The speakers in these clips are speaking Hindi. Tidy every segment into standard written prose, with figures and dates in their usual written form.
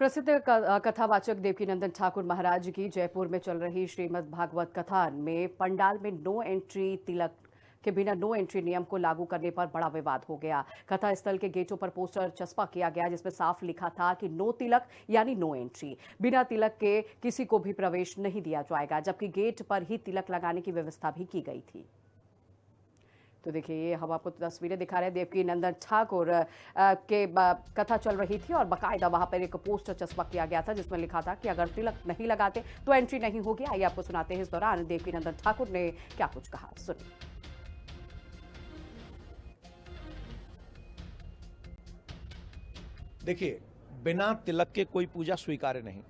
प्रसिद्ध कथावाचक देवकीनंदन ठाकुर महाराज की जयपुर में चल रही श्रीमद् भागवत कथा में पंडाल में नो एंट्री तिलक के बिना नो एंट्री नियम को लागू करने पर बड़ा विवाद हो गया। कथा स्थल के गेटों पर पोस्टर चस्पा किया गया जिसमें साफ लिखा था कि नो तिलक यानी नो एंट्री, बिना तिलक के किसी को भी प्रवेश नहीं दिया जाएगा, जबकि गेट पर ही तिलक लगाने की व्यवस्था भी की गई थी। तो देखिए, ये हम आपको तस्वीरें दिखा रहे हैं। देवकीनंदन ठाकुर के कथा चल रही थी और बाकायदा वहां पर एक पोस्टर चस्पा किया गया था जिसमें लिखा था कि अगर तिलक नहीं लगाते तो एंट्री नहीं होगी। आइए आपको सुनाते हैं इस दौरान देवकीनंदन ठाकुर ने क्या कुछ कहा, सुनिए। देखिए, बिना तिलक के कोई पूजा स्वीकार्य नहीं,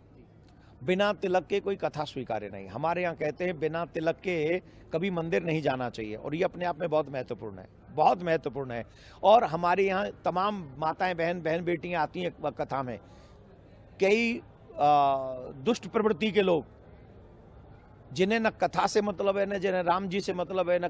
बिना तिलक के कोई कथा स्वीकार्य नहीं। हमारे यहाँ कहते हैं बिना तिलक के कभी मंदिर नहीं जाना चाहिए और ये अपने आप में बहुत महत्वपूर्ण है, बहुत महत्वपूर्ण है। और हमारे यहाँ तमाम माताएं बहन बेटियां आती हैं कथा में। कई दुष्ट प्रवृत्ति के लोग जिन्हें न कथा से मतलब है, न जिन्हें राम जी से मतलब है, न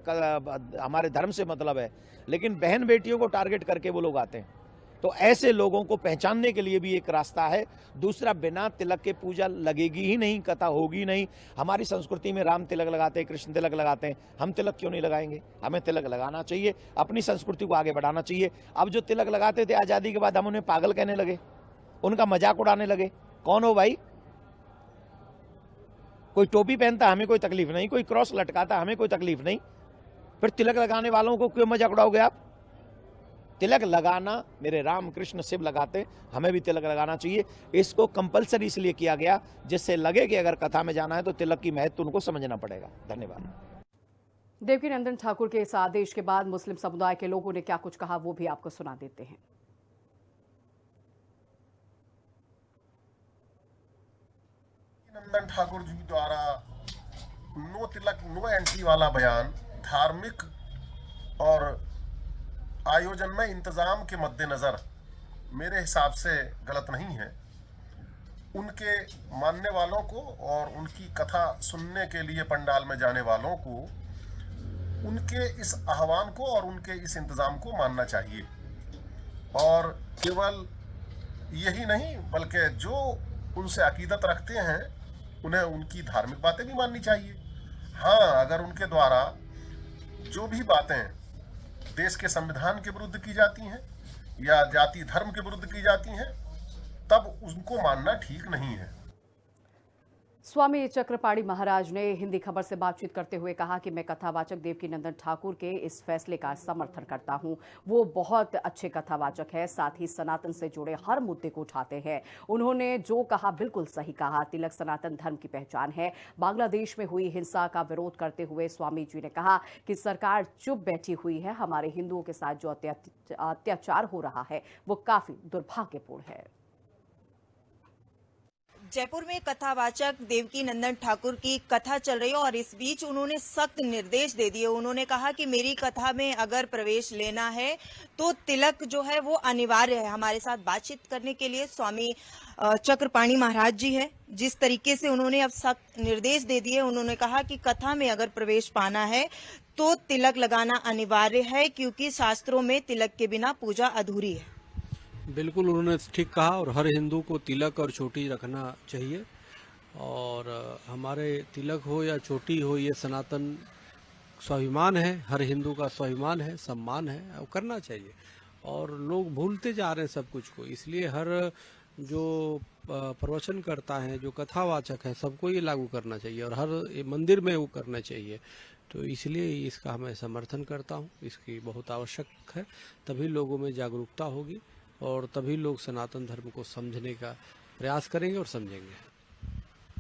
हमारे धर्म से मतलब है, लेकिन बहन बेटियों को टारगेट करके वो लोग आते हैं। तो ऐसे लोगों को पहचानने के लिए भी एक रास्ता है। दूसरा, बिना तिलक के पूजा लगेगी ही नहीं, कथा होगी नहीं। हमारी संस्कृति में राम तिलक लगाते हैं, कृष्ण तिलक लगाते हैं, हम तिलक क्यों नहीं लगाएंगे? हमें तिलक लगाना चाहिए, अपनी संस्कृति को आगे बढ़ाना चाहिए। अब जो तिलक लगाते थे आज़ादी के बाद, हम उन्हें पागल कहने लगे, उनका मजाक उड़ाने लगे। कौन हो भाई? कोई टोपी पहनता हमें कोई तकलीफ नहीं, कोई क्रॉस लटकाता हमें कोई तकलीफ नहीं, फिर तिलक लगाने वालों को क्यों मजाक उड़ाओगे आप? तिलक लगाना, मेरे राम कृष्ण शिव लगाते, हमें भी तिलक लगाना चाहिए। इसको कंपलसरी इसलिए किया गया जिससे लगे कि अगर कथा में जाना है तो तिलक की महत्व उनको समझना पड़ेगा। धन्यवाद। देवकीनंदन ठाकुर के इस आदेश के बाद मुस्लिम समुदाय के लोगों ने क्या कुछ कहा वो भी आपको सुना देते हैं। नंदन ठाकुर जी द्वारा नो तिलक नो एंट्री वाला बयान धार्मिक और आयोजन में इंतजाम के मद्देनजर मेरे हिसाब से गलत नहीं है। उनके मानने वालों को और उनकी कथा सुनने के लिए पंडाल में जाने वालों को उनके इस आह्वान को और उनके इस इंतजाम को मानना चाहिए। और केवल यही नहीं बल्कि जो उनसे अकीदत रखते हैं उन्हें उनकी धार्मिक बातें भी माननी चाहिए। हाँ, अगर उनके द्वारा जो भी बातें देश के संविधान के विरुद्ध की जाती हैं या जाति धर्म के विरुद्ध की जाती हैं, तब उनको मानना ठीक नहीं है। स्वामी चक्रपाणी महाराज ने हिंदी खबर से बातचीत करते हुए कहा कि मैं कथावाचक देवकीनंदन ठाकुर के इस फैसले का समर्थन करता हूं। वो बहुत अच्छे कथावाचक है, साथ ही सनातन से जुड़े हर मुद्दे को उठाते हैं। उन्होंने जो कहा बिल्कुल सही कहा। तिलक सनातन धर्म की पहचान है। बांग्लादेश में हुई हिंसा का विरोध करते हुए स्वामी जी ने कहा कि सरकार चुप बैठी हुई है। हमारे हिंदुओं के साथ जो अत्याचार हो रहा है वो काफी दुर्भाग्यपूर्ण है। जयपुर में कथावाचक देवकीनंदन ठाकुर की कथा चल रही है और इस बीच उन्होंने सख्त निर्देश दे दिए। उन्होंने कहा कि मेरी कथा में अगर प्रवेश लेना है तो तिलक जो है वो अनिवार्य है। हमारे साथ बातचीत करने के लिए स्वामी चक्रपाणी महाराज जी है। जिस तरीके से उन्होंने अब सख्त निर्देश दे दिए, उन्होंने कहा कि कथा में अगर प्रवेश पाना है तो तिलक लगाना अनिवार्य है, क्योंकि शास्त्रों में तिलक के बिना पूजा अधूरी है। बिल्कुल उन्होंने ठीक कहा और हर हिंदू को तिलक और चोटी रखना चाहिए। और हमारे तिलक हो या चोटी हो, ये सनातन स्वाभिमान है, हर हिंदू का स्वाभिमान है, सम्मान है, वो करना चाहिए। और लोग भूलते जा रहे हैं सब कुछ को, इसलिए हर जो प्रवचन करता है, जो कथावाचक है, सबको ये लागू करना चाहिए और हर मंदिर में वो करना चाहिए। तो इसलिए इसका मैं समर्थन करता हूँ। इसकी बहुत आवश्यक है, तभी लोगों में जागरूकता होगी और तभी लोग सनातन धर्म को समझने का प्रयास करेंगे और समझेंगे।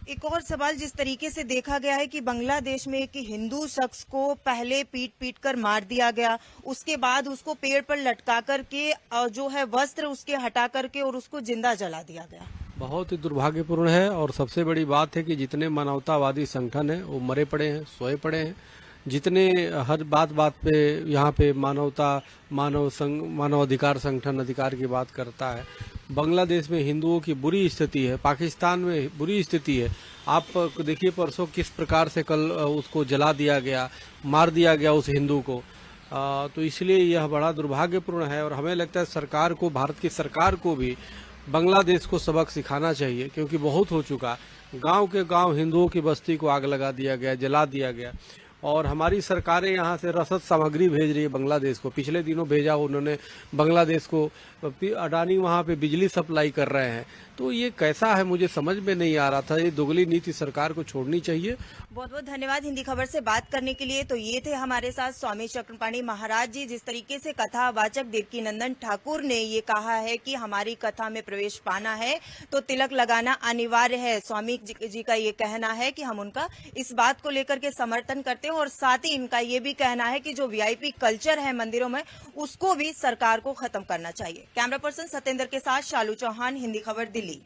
एक और सवाल, जिस तरीके से देखा गया है कि बांग्लादेश में एक हिंदू शख्स को पहले पीट कर मार दिया गया, उसके बाद उसको पेड़ पर लटका करके जो है वस्त्र उसके हटा करके और उसको जिंदा जला दिया गया। बहुत ही दुर्भाग्यपूर्ण है। और सबसे बड़ी बात है कि जितने मानवतावादी संगठन हैं वो मरे पड़े हैं, सोए पड़े हैं। जितने हर बात पे यहाँ पे मानव अधिकार संगठन अधिकार की बात करता है। बांग्लादेश में हिंदुओं की बुरी स्थिति है, पाकिस्तान में बुरी स्थिति है। आप देखिए परसों किस प्रकार से कल उसको जला दिया गया, मार दिया गया उस हिंदू को। तो इसलिए यह बड़ा दुर्भाग्यपूर्ण है और हमें लगता है सरकार को, भारत की सरकार को भी बांग्लादेश को सबक सिखाना चाहिए, क्योंकि बहुत हो चुका। गांव के गांव हिंदुओं की बस्ती को आग लगा दिया गया, जला दिया गया, और हमारी सरकारें यहाँ से रसद सामग्री भेज रही है बांग्लादेश को। पिछले दिनों भेजा उन्होंने बांग्लादेश को, अडानी वहाँ पे बिजली सप्लाई कर रहे हैं। तो ये कैसा है, मुझे समझ में नहीं आ रहा था। ये दोगली नीति सरकार को छोड़नी चाहिए। बहुत बहुत धन्यवाद हिंदी खबर से बात करने के लिए। तो ये थे हमारे साथ स्वामी चक्रपाणी महाराज जी। जिस तरीके से कथावाचक देवकीनंदन ठाकुर ने ये कहा है कि हमारी कथा में प्रवेश पाना है तो तिलक लगाना अनिवार्य है। स्वामी जी का ये कहना है कि हम उनका इस बात को लेकर के समर्थन करते हैं, और साथ ही इनका ये भी कहना है कि जो वीआईपी कल्चर है मंदिरों में, उसको भी सरकार को खत्म करना चाहिए। कैमरा पर्सन सत्येंद्र के साथ शालू चौहान, हिंदी खबर, दिल्ली।